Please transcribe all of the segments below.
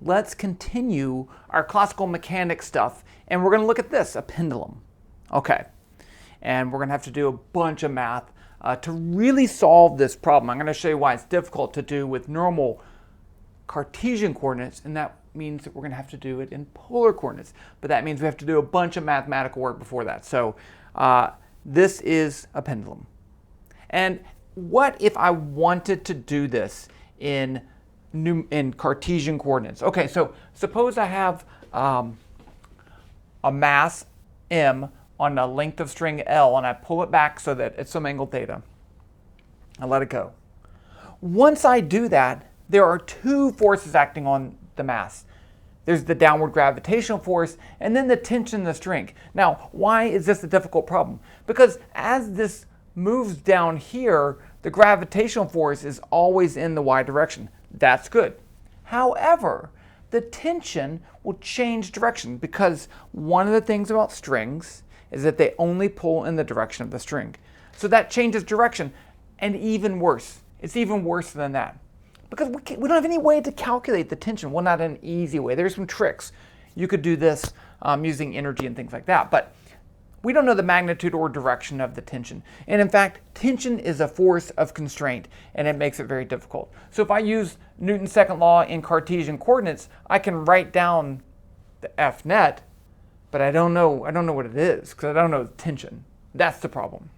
let's continue our classical mechanics stuff, and we're going to look at this, a pendulum. Okay, and we're going to have to do a bunch of math to really solve this problem. I'm going to show you why it's difficult to do with normal Cartesian coordinates, and that means that we're going to have to do it in polar coordinates. But that means we have to do a bunch of mathematical work before that. So this is a pendulum. And what if I wanted to do this in Cartesian coordinates? Okay, so suppose I have a mass m on a length of string L, and I pull it back so that it's some angle theta. I let it go. Once I do that, there are two forces acting on the mass. There's the downward gravitational force and then the tension in the string. Now, why is this a difficult problem? Because as this moves down here, the gravitational force is always in the y direction. That's good. However, the tension will change direction because one of the things about strings is that they only pull in the direction of the string. So that changes direction, and even worse. It's even worse than that. Because we don't have any way to calculate the tension. Well, not an easy way. There's some tricks. You could do this using energy and things like that. But we don't know the magnitude or direction of the tension. And in fact, tension is a force of constraint, and it makes it very difficult. So if I use Newton's second law in Cartesian coordinates, I can write down the F net, but I don't know what it is because I don't know the tension. That's the problem.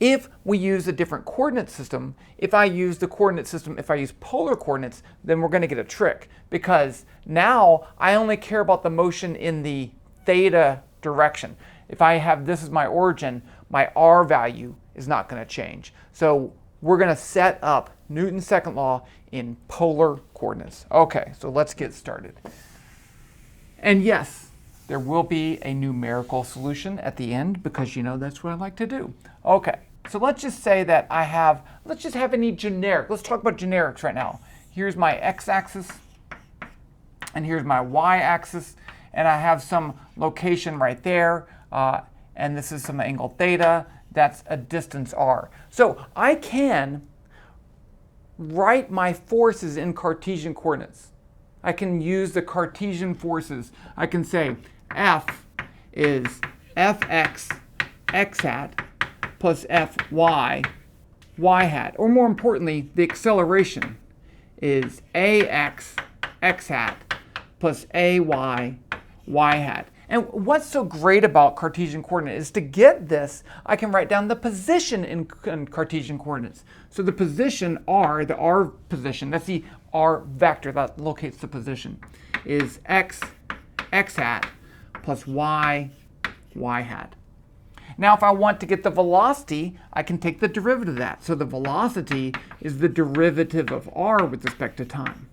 If we use a different coordinate system, if I use polar coordinates, then we're going to get a trick, because now I only care about the motion in the theta direction. If I have this as my origin, my r value is not going to change. So we're going to set up Newton's second law in polar coordinates. Okay, so let's get started. And yes, there will be a numerical solution at the end, because that's what I like to do. Okay. So let's just say that let's just have any generic. Let's talk about generics right now. Here's my x-axis, and here's my y-axis, and I have some location right there, and this is some angle theta. That's a distance r. So I can write my forces in Cartesian coordinates. I can use the Cartesian forces. I can say F is Fx, x hat, plus Fy, y hat. Or more importantly, the acceleration is Ax, x hat, plus Ay, y hat. And what's so great about Cartesian coordinates is to get this, I can write down the position in Cartesian coordinates. So the position r, the r position, that's the r vector that locates the position, is x hat, plus y hat. Now, if I want to get the velocity, I can take the derivative of that. So the velocity is the derivative of r with respect to time.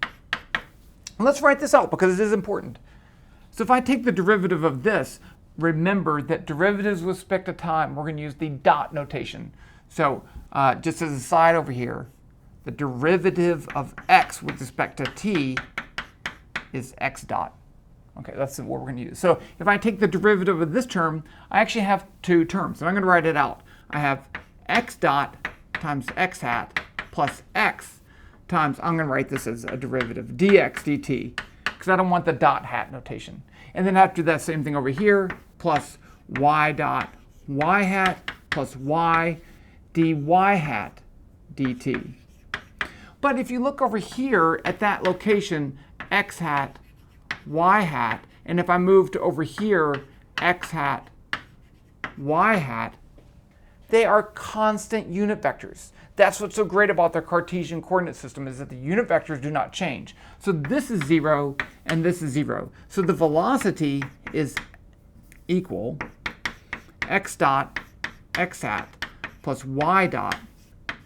And let's write this out because it is important. So if I take the derivative of this, remember that derivatives with respect to time, we're going to use the dot notation. So just as a side over here, the derivative of x with respect to t is x dot. Okay, that's what we're going to use. So if I take the derivative of this term, I actually have two terms. And I'm going to write it out. I have x dot times x hat plus x times, I'm going to write this as a derivative, dx dt, because I don't want the dot hat notation. And then I have to do that same thing over here, plus y dot y hat plus y dy hat dt. But if you look over here at that location, x hat, y hat, and if I move to over here, x hat, y hat, they are constant unit vectors. That's what's so great about the Cartesian coordinate system, is that the unit vectors do not change. So this is 0 and this is 0. So the velocity is equal x dot x hat plus y dot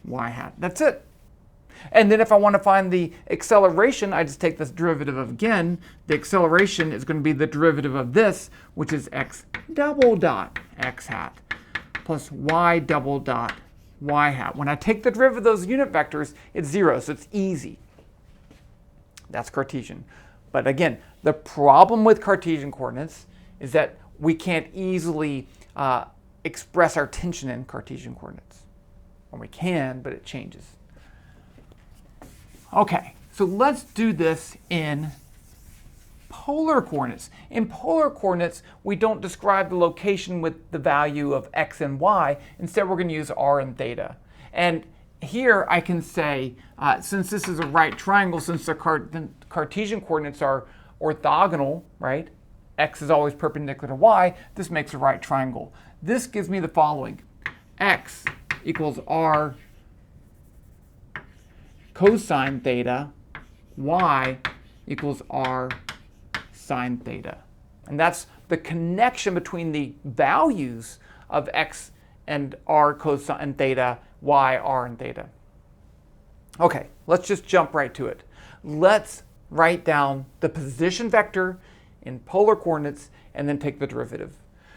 y hat. That's it. And then if I want to find the acceleration, I just take this derivative of, again, the acceleration is going to be the derivative of this, which is x double dot x hat plus y double dot y hat. When I take the derivative of those unit vectors, it's 0, so it's easy. That's Cartesian. But again, the problem with Cartesian coordinates is that we can't easily express our tension in Cartesian coordinates. Or we can, but it changes. Okay, So let's do this in polar coordinates. In polar coordinates, we don't describe the location with the value of x and y. Instead, we're going to use r and theta. And here I can say, since this is a right triangle, since the Cartesian coordinates are orthogonal, right? X is always perpendicular to y. This makes a right triangle. This gives me the following. X equals r cosine theta. Y equals r sine theta. And that's the connection between the values of x and r cosine theta, y, r, and theta. Okay, let's just jump right to it. Let's write down the position vector in polar coordinates and then take the derivative.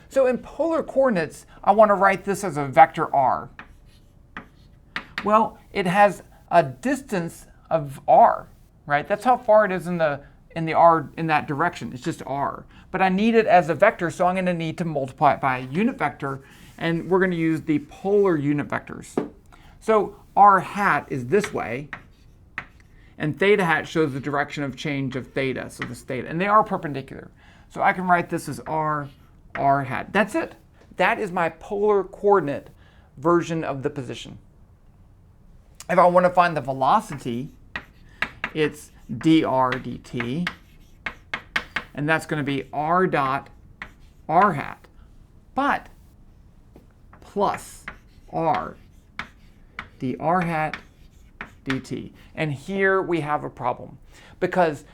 So in polar coordinates, I want to write this as a vector r. Well, it has a distance of r, right? That's how far it is in that direction. It's just r. But I need it as a vector, so I'm going to need to multiply it by a unit vector, and we're going to use the polar unit vectors. So r hat is this way, and theta hat shows the direction of change of theta, so this theta, and they are perpendicular. So I can write this as r hat. That's it. That is my polar coordinate version of the position. If I want to find the velocity, it's dr dt, and that's going to be r dot r hat, but plus r dr hat dt. And here we have a problem because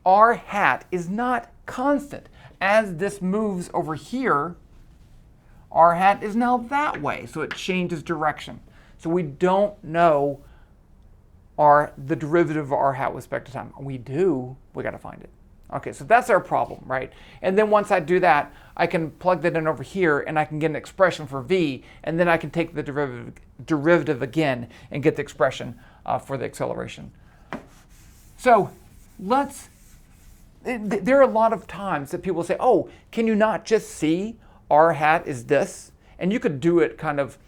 r hat is not constant. As this moves over here, r hat is now that way, so it changes direction. So we don't know the derivative of r hat with respect to time. We do, we got to find it. Okay, so that's our problem, right? And then once I do that, I can plug that in over here, and I can get an expression for v, and then I can take the derivative again and get the expression for the acceleration. So there are a lot of times that people say, oh, can you not just see r hat is this? And you could do it kind of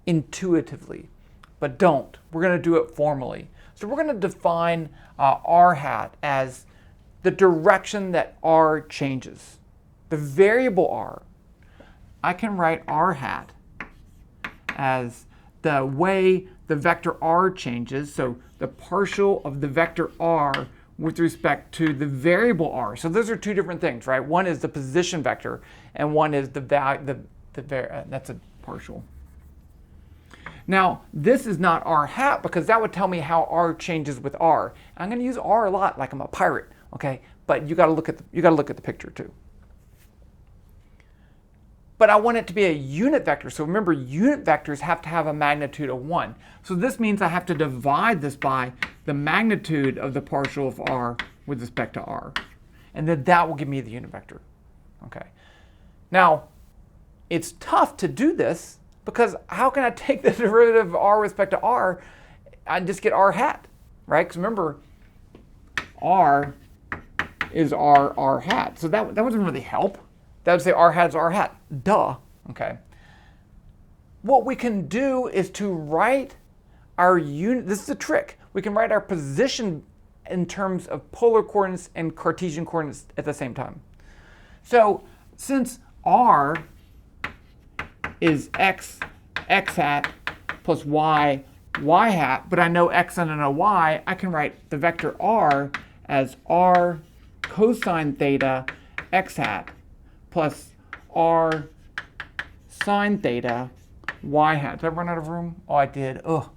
intuitively, but don't. We're going to do it formally. So we're going to define r hat as the direction that r changes. The variable r, I can write r hat as the way the vector r changes, so the partial of the vector r with respect to the variable r. So those are two different things, right? One is the position vector, and one is the value, that's a partial. Now, this is not r hat because that would tell me how r changes with r. I'm going to use r a lot, like I'm a pirate, okay? But you got to look at the picture too. But I want it to be a unit vector. So remember, unit vectors have to have a magnitude of 1. So this means I have to divide this by the magnitude of the partial of r with respect to r. And then that will give me the unit vector. Okay. Now, it's tough to do this because how can I take the derivative of r with respect to r and just get r hat, right? Because remember, r is r hat. So that doesn't really help. That would say r hat is r hat. Duh. Okay. What we can do is to write our unit. This is a trick. We can write our position in terms of polar coordinates and Cartesian coordinates at the same time. So since r is x hat plus y hat, but I know x and I know y, I can write the vector r as r cosine theta x hat plus r sine theta y hat. Did I run out of room? Oh, I did. Ugh.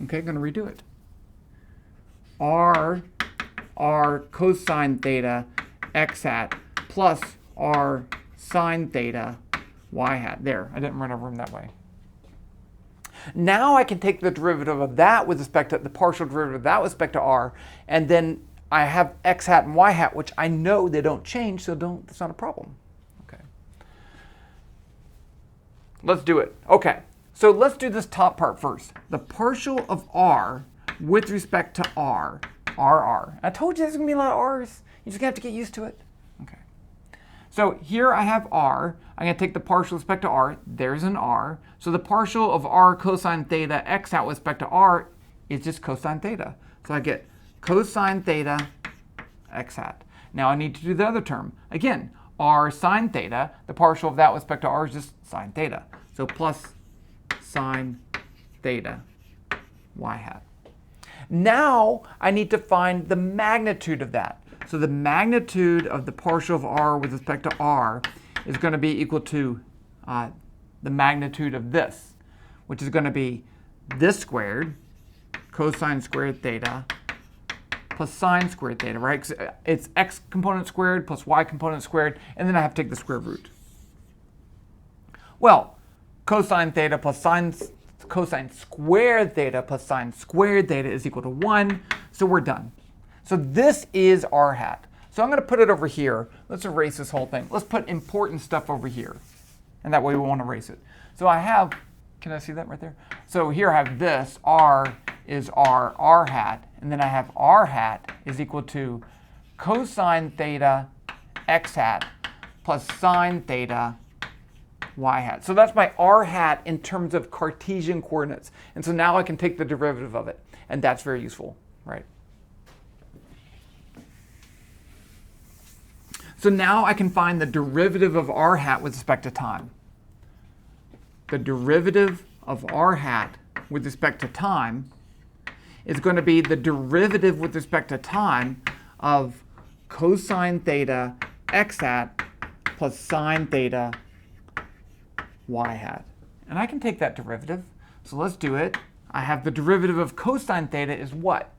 Okay, I'm going to redo it. r cosine theta x hat plus r sine theta y hat. There, I didn't run out of room that way. Now I can take the derivative of that with respect to the partial derivative of that with respect to r, and then I have x hat and y hat, which I know they don't change, so that's not a problem. Okay. Let's do it. Okay, so let's do this top part first. The partial of r with respect to r. I told you there's going to be a lot of r's. You just have to get used to it. Okay. So here I have r. I'm going to take the partial with respect to r. There's an r. So the partial of r cosine theta x hat with respect to r is just cosine theta. So I get cosine theta x hat. Now I need to do the other term. Again, r sine theta, the partial of that with respect to r is just sine theta. So plus sine theta y hat. Now I need to find the magnitude of that. So the magnitude of the partial of r with respect to r is going to be equal to the magnitude of this, which is going to be this squared, cosine squared theta, plus sine squared theta, right? 'Cause it's x component squared plus y component squared, and then I have to take the square root. Well, cosine theta plus cosine squared theta plus sine squared theta is equal to 1, so we're done. So this is r hat. So I'm going to put it over here. Let's erase this whole thing. Let's put important stuff over here, and that way we won't erase it. So I have, can I see that right there? So here I have this, r is r hat, and then I have r hat is equal to cosine theta x hat plus sine theta y hat. So that's my r hat in terms of Cartesian coordinates. And so now I can take the derivative of it, and that's very useful, right? So now I can find the derivative of r hat with respect to time. The derivative of r hat with respect to time is going to be the derivative with respect to time of cosine theta x hat plus sine theta y hat. And I can take that derivative. So let's do it. I have the derivative of cosine theta is what?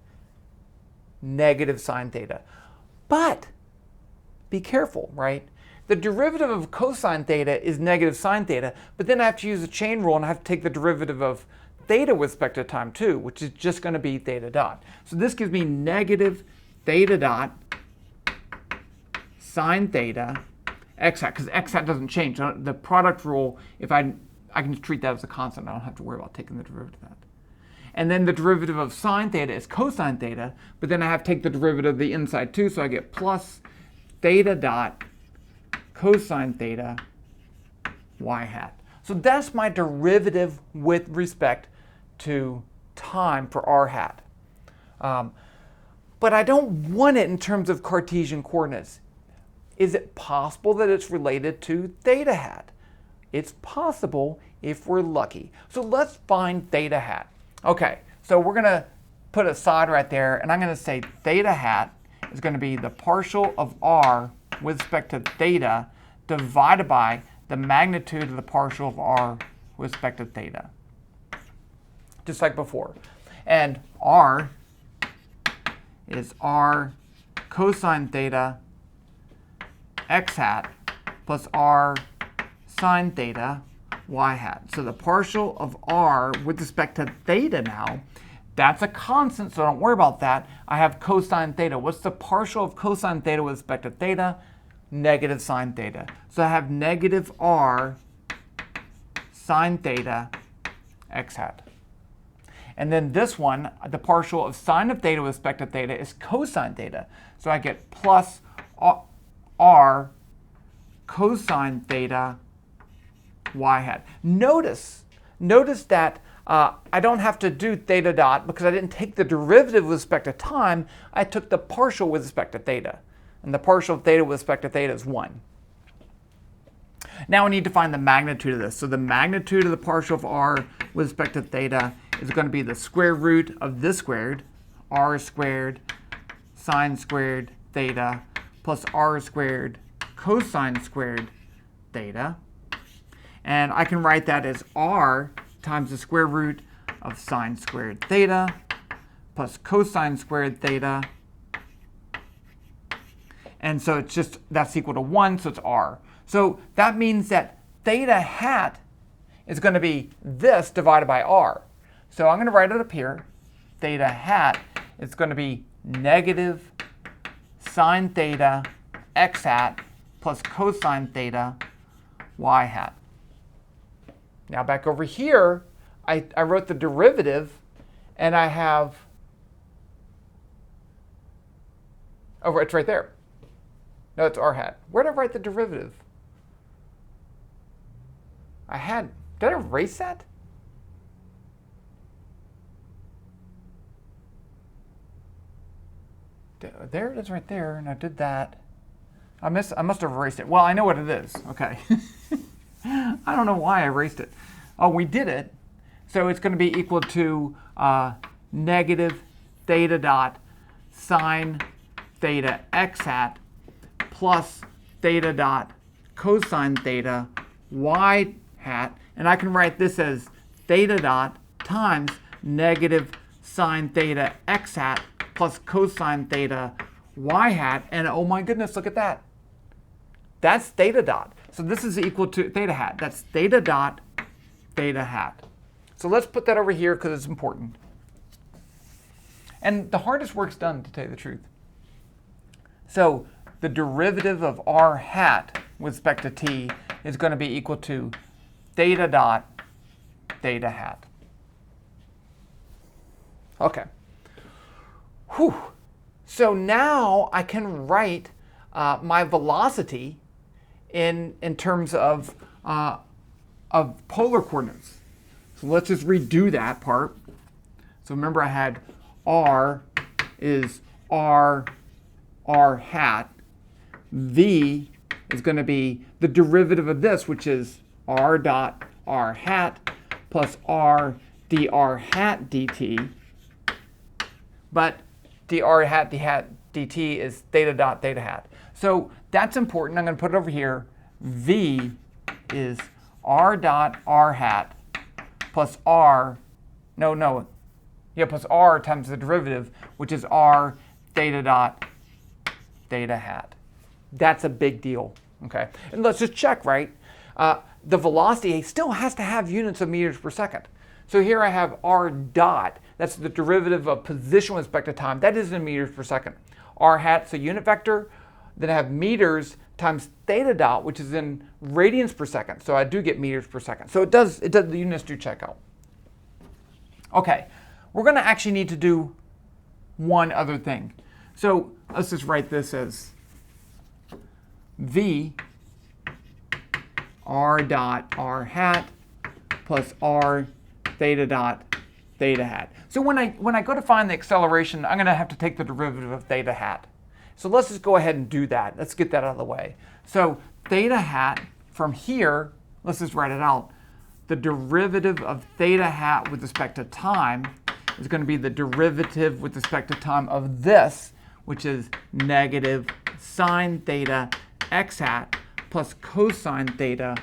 Negative sine theta. But be careful, right? The derivative of cosine theta is negative sine theta, but then I have to use a chain rule and I have to take the derivative of theta with respect to time too, which is just going to be theta dot. So this gives me negative theta dot sine theta x hat, because x hat doesn't change. The product rule, if I can just treat that as a constant. I don't have to worry about taking the derivative of that. And then the derivative of sine theta is cosine theta, but then I have to take the derivative of the inside too, so I get plus theta dot cosine theta y hat. So that's my derivative with respect to time for r hat. But I don't want it in terms of Cartesian coordinates. Is it possible that it's related to theta hat? It's possible if we're lucky. So let's find theta hat. Okay, so we're going to put a side right there, and I'm going to say theta hat is going to be the partial of r with respect to theta divided by the magnitude of the partial of r with respect to theta. Just like before. And r is r cosine theta x hat plus r sine theta y hat. So the partial of r with respect to theta now, that's a constant, so don't worry about that. I have cosine theta. What's the partial of cosine theta with respect to theta? Negative sine theta. So I have negative r sine theta x hat. And then this one, the partial of sine of theta with respect to theta is cosine theta. So I get plus r cosine theta y hat. Notice that I don't have to do theta dot because I didn't take the derivative with respect to time. I took the partial with respect to theta. And the partial of theta with respect to theta is 1. Now we need to find the magnitude of this. So the magnitude of the partial of r with respect to theta is going to be the square root of this squared, r squared sine squared theta, plus r squared cosine squared theta. And I can write that as r times the square root of sine squared theta plus cosine squared theta. And so it's just, that's equal to 1, so it's r. So that means that theta hat is going to be this divided by r. So I'm going to write it up here. Theta hat is going to be negative sine theta x hat plus cosine theta y hat. Now back over here, I wrote the derivative, and I have, oh, it's right there. No, it's r hat. Where did I write the derivative? Did I erase that? There it is right there, and I did that. I must have erased it. Well, I know what it is. Okay. I don't know why I erased it. Oh, we did it. So it's going to be equal to negative theta dot sine theta x hat plus theta dot cosine theta y hat. And I can write this as theta dot times negative sine theta x hat plus cosine theta y hat. And oh my goodness, look at that. That's theta dot. So this is equal to theta hat. That's theta dot theta hat. So let's put that over here because it's important. And the hardest work's done, to tell you the truth. So the derivative of r hat with respect to t is going to be equal to theta dot theta hat. Okay. Whew. So now I can write my velocity in terms of polar coordinates. So let's just redo that part. So remember I had r is r hat. V is going to be the derivative of this, which is r dot r hat plus r dr hat dt. But dr hat dt is theta dot theta hat. So that's important. I'm going to put it over here. V is r dot r hat plus r, plus r times the derivative, which is r theta dot theta hat. That's a big deal, okay? And let's just check, right? The velocity still has to have units of meters per second. So here I have r dot. That's the derivative of position with respect to time. That is in meters per second. R hat's a unit vector. Then I have meters times theta dot, which is in radians per second. So I do get meters per second. So the units do check out. Okay, we're going to actually need to do one other thing. So let's just write this as V r dot r hat plus r theta dot theta hat. So when I go to find the acceleration, I'm going to have to take the derivative of theta hat. So let's just go ahead and do that. Let's get that out of the way. So theta hat from here, let's just write it out. The derivative of theta hat with respect to time is going to be the derivative with respect to time of this, which is negative sine theta x hat plus cosine theta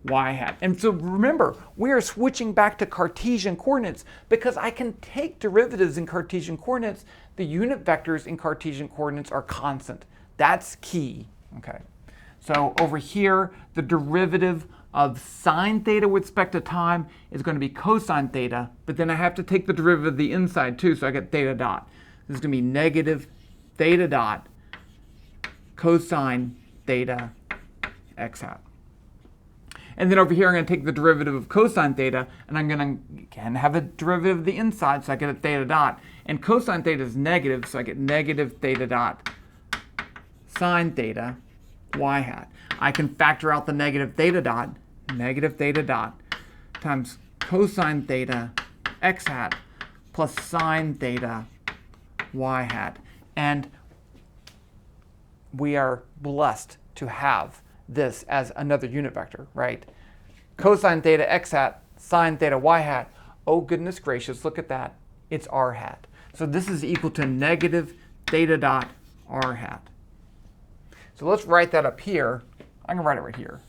y hat. And so remember, we are switching back to Cartesian coordinates because I can take derivatives in Cartesian coordinates. The unit vectors in Cartesian coordinates are constant. That's key. Okay. So over here, the derivative of sine theta with respect to time is going to be cosine theta, but then I have to take the derivative of the inside too, so I get theta dot. This is going to be negative theta dot cosine theta x hat. And then over here, I'm going to take the derivative of cosine theta, and I'm going to, again, have a derivative of the inside, so I get a theta dot. And cosine theta is negative, so I get negative theta dot sine theta y hat. I can factor out the negative theta dot times cosine theta x hat plus sine theta y hat. And we are blessed to have this as another unit vector, right? Cosine theta x hat, sine theta y hat. Oh, goodness gracious, look at that. It's r hat. So this is equal to negative theta dot r hat. So let's write that up here. I'm going to write it right here.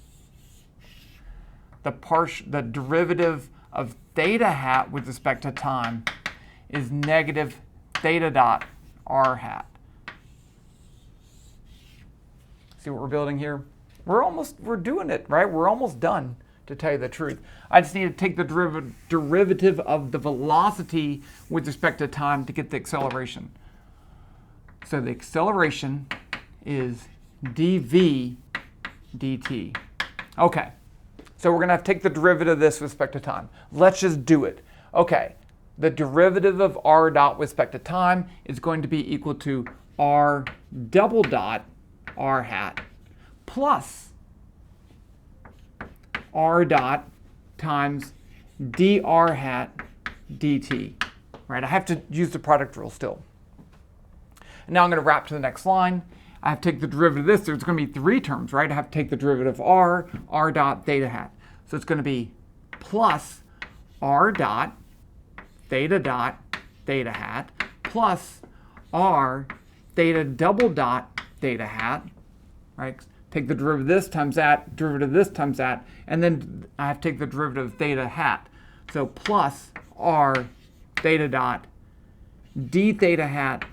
The derivative of theta hat with respect to time is negative theta dot r hat. See what we're building here? We're doing it, right? We're almost done, to tell you the truth. I just need to take the derivative of the velocity with respect to time to get the acceleration. So the acceleration is dv dt. Okay, so we're going to have to take the derivative of this with respect to time. Let's just do it. Okay, the derivative of r dot with respect to time is going to be equal to r double dot r hat plus r dot times dr hat dt. Right, I have to use the product rule still. And now I'm going to wrap to the next line. I have to take the derivative of this. There's going to be three terms, right? I have to take the derivative of r dot theta hat. So it's going to be plus r dot theta hat plus r theta double dot theta hat, right? Take the derivative of this times that, derivative of this times that, and then I have to take the derivative of theta hat. So plus r theta dot d theta hat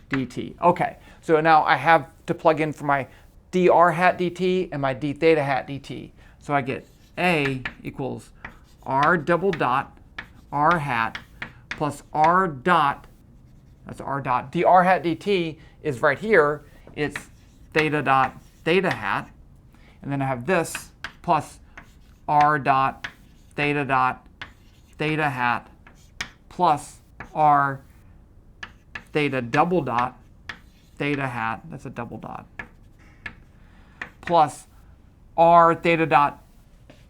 dt. Okay, so now I have to plug in for my dr hat dt and my d theta hat dt. So I get a equals r double dot r hat plus r dot, that's r dot, dr hat dt is right here. It's theta dot theta hat. And then I have this plus r dot theta hat plus r theta double dot theta hat, that's a double dot, plus r theta dot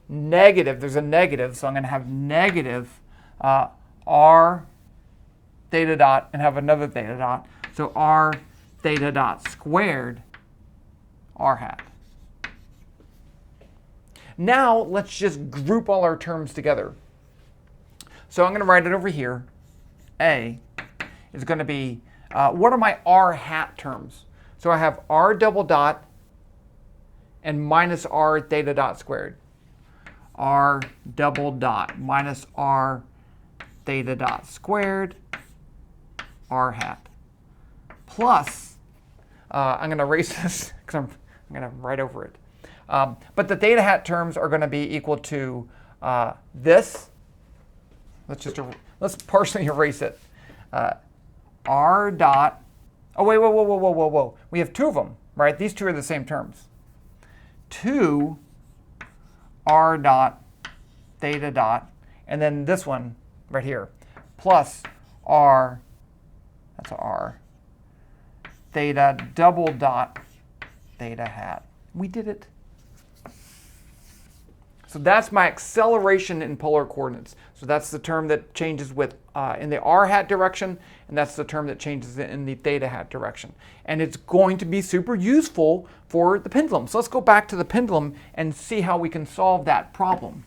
negative, there's a negative, so I'm going to have negative r theta dot and have another theta dot, so r theta dot squared r hat. Now let's just group all our terms together. So I'm going to write it over here. A is going to be, what are my r hat terms? So I have r double dot and minus r theta dot squared. R double dot minus r theta dot squared r hat. Plus, I'm going to erase this because I'm going to write over it. But the theta hat terms are going to be equal to this. Let's partially erase it. R dot, oh wait, whoa. We have two of them, right? These two are the same terms. 2 r dot theta dot, and then this one right here, plus r, that's r, theta double dot theta hat. We did it. So that's my acceleration in polar coordinates. So that's the term that changes with in the r hat direction, and that's the term that changes in the theta hat direction. And it's going to be super useful for the pendulum. So let's go back to the pendulum and see how we can solve that problem.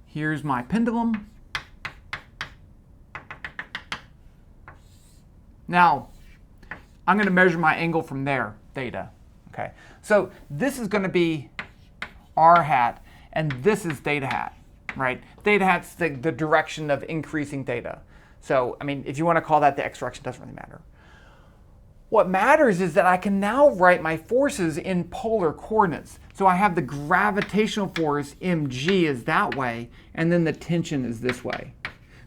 Here's my pendulum. Now, I'm going to measure my angle from there, theta. Okay, so this is going to be r hat, and this is theta hat, right? Theta hat's the direction of increasing theta. So, I mean, if you want to call that the x direction, doesn't really matter. What matters is that I can now write my forces in polar coordinates. So I have the gravitational force, mg, is that way, and then the tension is this way.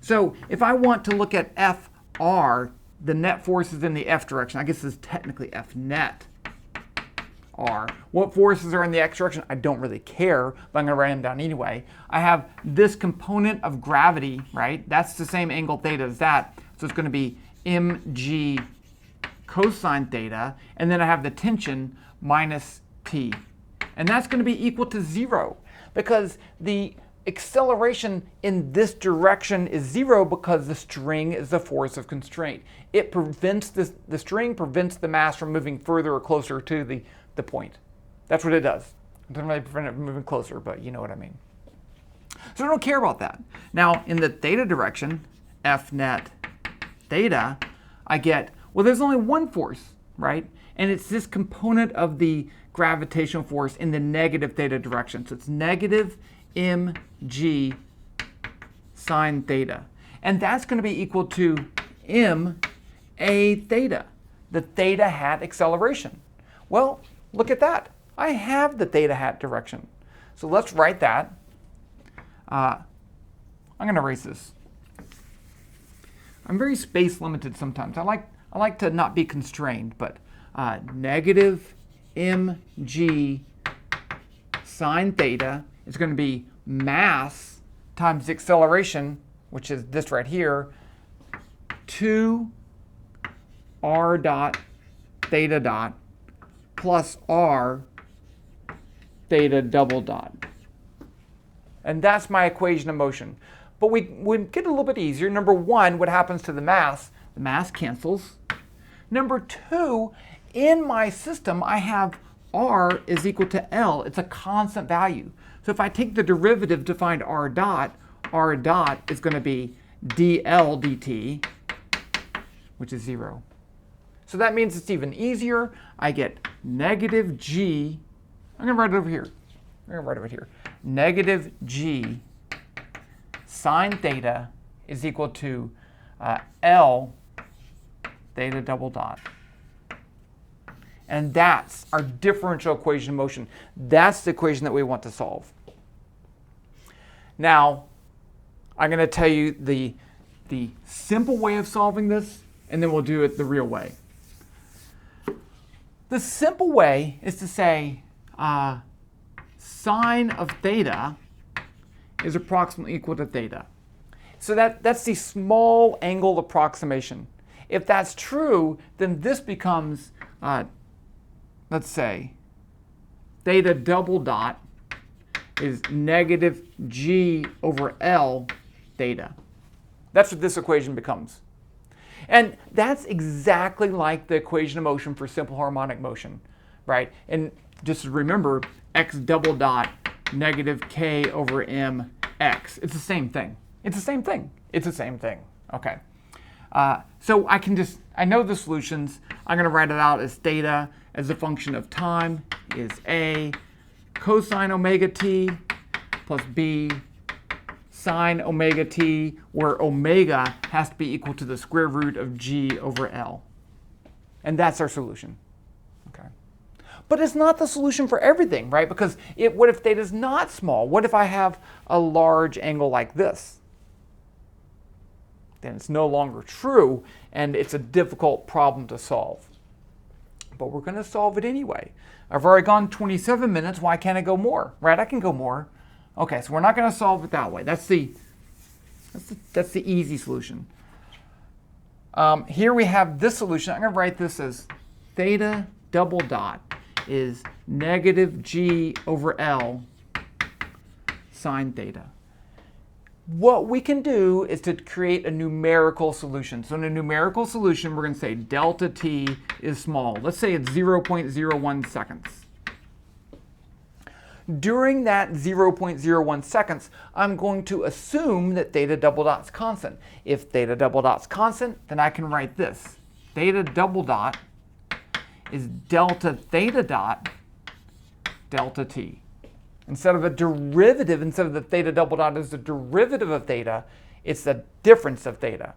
So if I want to look at Fr, the net force is in the f direction. I guess this is technically F net. R. What forces are in the x direction? I don't really care, but I'm going to write them down anyway. I have this component of gravity, right? That's the same angle theta as that. So it's going to be mg cosine theta. And then I have the tension minus t. And that's going to be equal to 0 because the acceleration in this direction is 0 because the string is the force of constraint. It prevents the string prevents the mass from moving further or closer to the point. That's what it does. It doesn't really prevent it from moving closer, but you know what I mean. So I don't care about that. Now, in the theta direction, F net theta, I get, well, there's only one force, right? And it's this component of the gravitational force in the negative theta direction. So it's negative mg sine theta. And that's going to be equal to m a theta, the theta hat acceleration. Well, look at that. I have the theta hat direction. So let's write that. I'm going to erase this. I'm very space limited sometimes. I like to not be constrained, but negative mg sine theta is going to be mass times the acceleration, which is this right here, 2 r dot theta dot plus r theta double dot. And that's my equation of motion. but we get a little bit easier. Number one, what happens to the mass? The mass cancels. Number two, in my system, I have R is equal to L. It's a constant value. So if I take the derivative to find R dot is going to be dl dt, which is 0. So that means it's even easier. I get negative g. I'm going to write it over here. I'm going to write it over here. Negative g sine theta is equal to L theta double dot. And that's our differential equation of motion. That's the equation that we want to solve. Now, I'm going to tell you the simple way of solving this, and then we'll do it the real way. The simple way is to say sine of theta is approximately equal to theta. So that's the small angle approximation. If that's true, then this becomes, let's say, theta double dot is negative g over L theta. That's what this equation becomes. And that's exactly like the equation of motion for simple harmonic motion, right? And just remember, x double dot negative k over m x. It's the same thing. It's the same thing. It's the same thing. Okay. So I know the solutions. I'm going to write it out as theta as a function of time is a cosine omega t plus b sine omega t, where omega has to be equal to the square root of g over L. And that's our solution. Okay. But it's not the solution for everything, right? Because what if theta is not small? What if I have a large angle like this? Then it's no longer true, and it's a difficult problem to solve. But we're going to solve it anyway. I've already gone 27 minutes. Why can't I go more? Right? I can go more. Okay, so we're not going to solve it that way. That's the easy solution. Here we have this solution. I'm going to write this as theta double dot is negative g over L sine theta. What we can do is to create a numerical solution. So in a numerical solution, we're going to say delta t is small. Let's say it's 0.01 seconds. During that 0.01 seconds, I'm going to assume that theta double dot's constant. If theta double dot's constant, then I can write this. Theta double dot is delta theta dot delta t. Instead of the theta double dot is the derivative of theta, it's the difference of theta.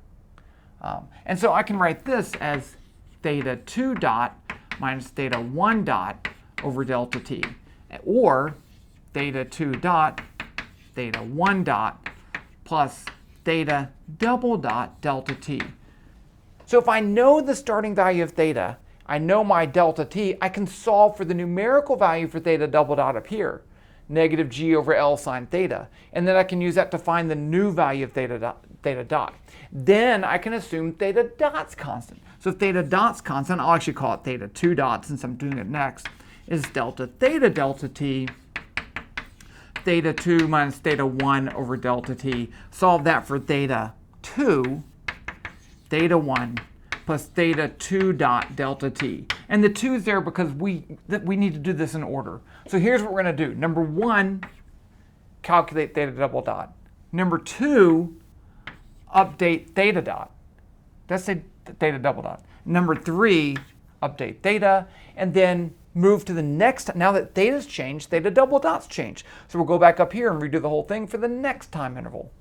And so I can write this as theta 2 dot minus theta 1 dot over delta t. Or theta 2 dot, theta 1 dot, plus theta double dot delta t. So if I know the starting value of theta, I know my delta t, I can solve for the numerical value for theta double dot up here, negative g over L sine theta. And then I can use that to find the new value of theta dot. Then I can assume theta dot's constant. So if theta dot's constant, I'll actually call it theta 2 dot since I'm doing it next, is delta theta delta t, theta 2 minus theta 1 over delta t. Solve that for theta 2, theta 1, plus theta 2 dot delta t. And the 2 is there because we need to do this in order. So here's what we're going to do. Number 1, calculate theta double dot. Number 2, update theta dot. That's theta double dot. Number 3, update theta, and then move to the next. Now that theta's changed, theta double dot's changed. So we'll go back up here and redo the whole thing for the next time interval.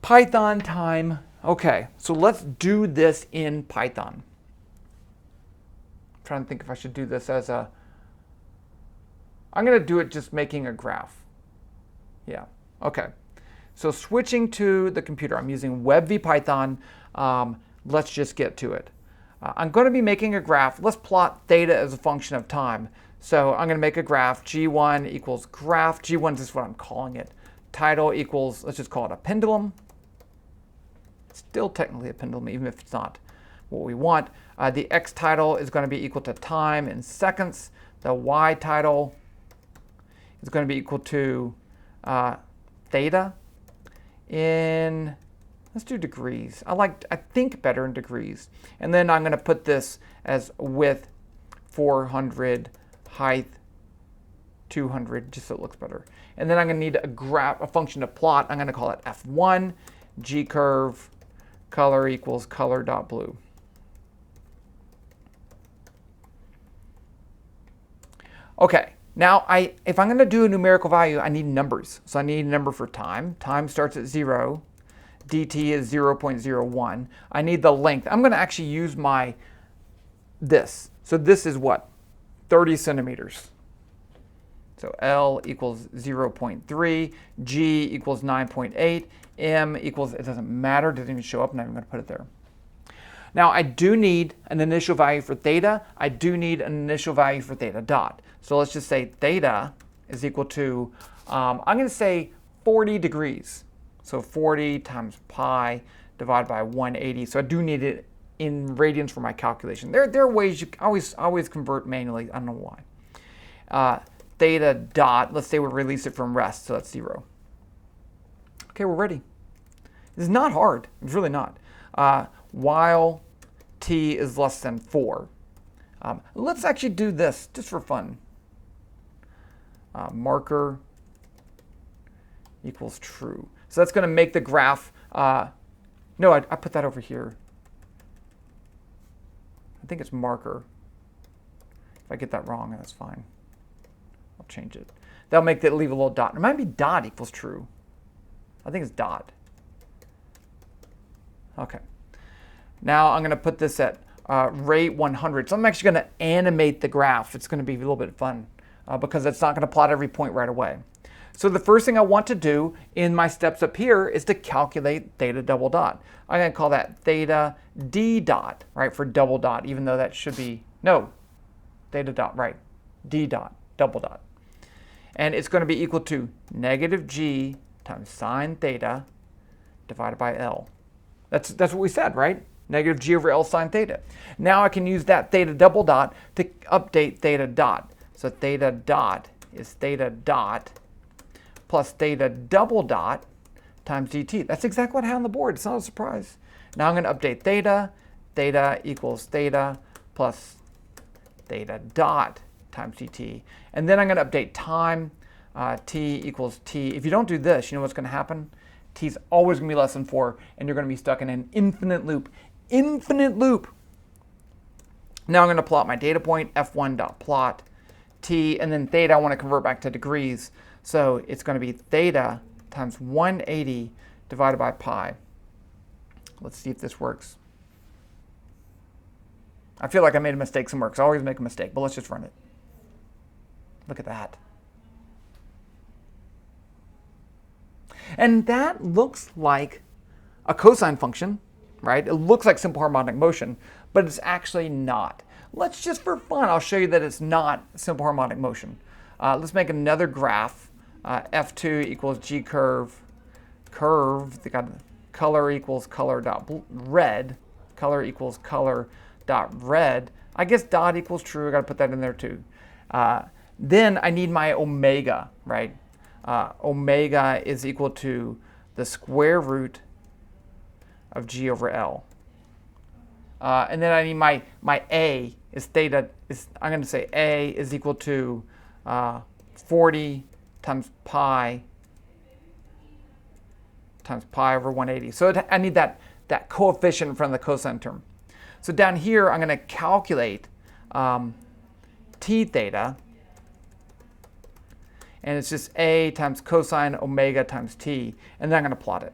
Python time. Okay, so let's do this in Python. I'm trying to think if I should do this as a... I'm going to do it just making a graph. Yeah, okay. So switching to the computer, I'm using WebVPython. Let's just get to it. I'm going to be making a graph. Let's plot theta as a function of time. So I'm going to make a graph. G1 equals graph. G1 is just what I'm calling it. Title equals, let's just call it a pendulum. It's still technically a pendulum, even if it's not what we want. The X title is going to be equal to time in seconds. The Y title is going to be equal to theta in, let's do degrees. I think better in degrees. And then I'm going to put this as width 400, height 200, just so it looks better. And then I'm going to need a function to plot. I'm going to call it F1, G curve, color equals color.blue. Okay, now if I'm going to do a numerical value, I need numbers. So I need a number for time. Time starts at 0. dt is 0.01. I need the length. I'm going to actually use this. So this is what? 30 centimeters. So L equals 0.3, G equals 9.8, M equals, it doesn't matter, it doesn't even show up, I'm not even going to put it there. Now I do need an initial value for theta. I do need an initial value for theta dot. So let's just say theta is equal to, I'm going to say 40 degrees. So 40 times pi divided by 180. So I do need it in radians for my calculation. There are ways you always convert manually. I don't know why. Theta dot, let's say we release it from rest, so that's 0. Okay, we're ready. This is not hard. It's really not. While t is less than 4. Let's actually do this just for fun. Marker equals true. So that's going to make the graph, no, I put that over here. I think it's marker. If I get that wrong, that's fine. I'll change it. That'll make it leave a little dot. It might be dot equals true. I think it's dot. Okay. Now I'm going to put this at rate 100. So I'm actually going to animate the graph. It's going to be a little bit fun because it's not going to plot every point right away. So the first thing I want to do in my steps up here is to calculate theta double dot. I'm going to call that theta d dot, right, for double dot, even though that should be, no, theta dot, right, d dot, double dot. And it's going to be equal to negative g times sine theta divided by L. That's what we said, right? Negative g over L sine theta. Now I can use that theta double dot to update theta dot. So theta dot is theta dot plus theta double dot times dt. That's exactly what I had on the board. It's not a surprise. Now I'm going to update theta. Theta equals theta plus theta dot times dt. And then I'm going to update time. T equals t. If you don't do this, you know what's going to happen? T is always going to be less than 4, and you're going to be stuck in an infinite loop. Infinite loop. Now I'm going to plot my data point, f1.plot t, and then theta I want to convert back to degrees. So it's going to be theta times 180 divided by pi. Let's see if this works. I feel like I made a mistake somewhere because I always make a mistake, but let's just run it. Look at that. And that looks like a cosine function, right? It looks like simple harmonic motion, but it's actually not. Let's just for fun, I'll show you that it's not simple harmonic motion. Let's make another graph. F2 equals G curve. They got color equals color dot red. Color equals color dot red. I guess dot equals true. I got to put that in there too. Then I need my omega, right? Omega is equal to the square root of G over L. And then I need my A is theta. I'm going to say A is equal to 40 times pi over 180. So I need that coefficient in front of the cosine term. So down here, I'm going to calculate t theta. And it's just A times cosine omega times t. And then I'm going to plot it.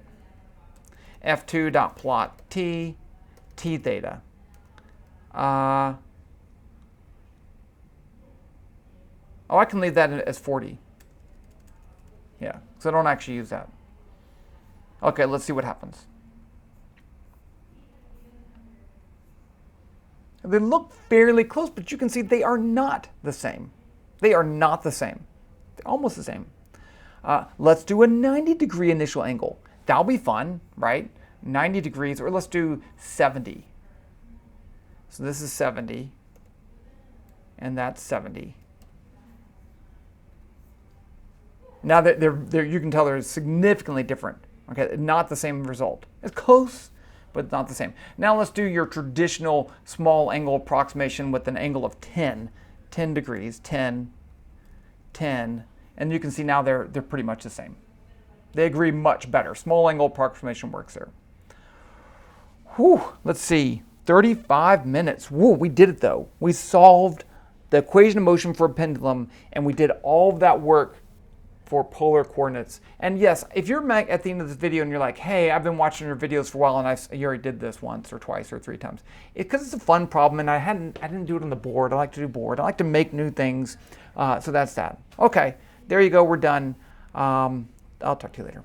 F2 dot plot t theta. Oh, I can leave that as 40. Yeah, because I don't actually use that. Okay, let's see what happens. They look fairly close, but you can see they are not the same. They are not the same. They're almost the same. Let's do a 90-degree initial angle. That'll be fun, right? 90 degrees, or let's do 70. So this is 70, and that's 70. Now that you can tell they're significantly different. Okay, not the same result. It's close, but not the same. Now let's do your traditional small angle approximation with an angle of 10 degrees, 10, 10, and you can see now they're pretty much the same. They agree much better. Small angle approximation works there. Whew, let's see, 35 minutes. Whoa, we did it though. We solved the equation of motion for a pendulum, and we did all of that work for polar coordinates. And yes, if you're at the end of this video and you're like, hey, I've been watching your videos for a while and you already did this once or twice or 3 times. Because it's a fun problem and I didn't do it on the board. I like to do board. I like to make new things. So that's that. Okay, there you go. We're done. I'll talk to you later.